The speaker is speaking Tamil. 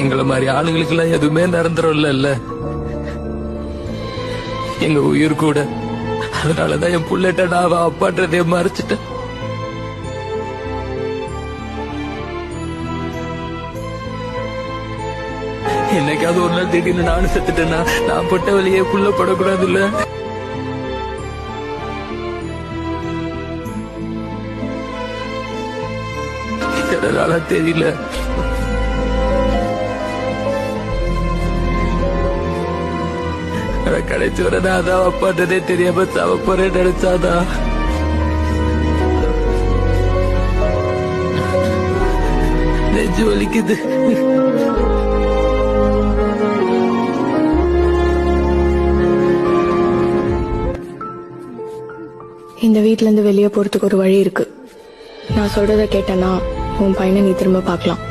எங்களை மாதிரி ஆளுங்களுக்கு எல்லாம் எதுவுமே நிரந்தரம் இல்ல. எங்க உயிர் கூட. அதனாலதான் என் புள்ளட்ட நான் அவ அப்பான்றதைய மறைச்சிட்டேன். என்னைக்காவது ஒரு நாள் திடீர்னு நானும் செத்துட்டேன்னா நான் பட்ட வழியே புள்ள படக்கூடாது இல்ல. எதனால தெரியல. கடைசி வர நான் அதான் அப்பாட்டதே தெரியாம சாவ போறேன்னு நினைச்சாதா. நெஞ்சு வலிக்குது. இந்த வீட்ல இருந்து வெளியே போறதுக்கு ஒரு வழி இருக்கு. நான் சொல்றத கேட்டேன்னா உன் பையனை நீ திரும்ப பார்க்கலாம்.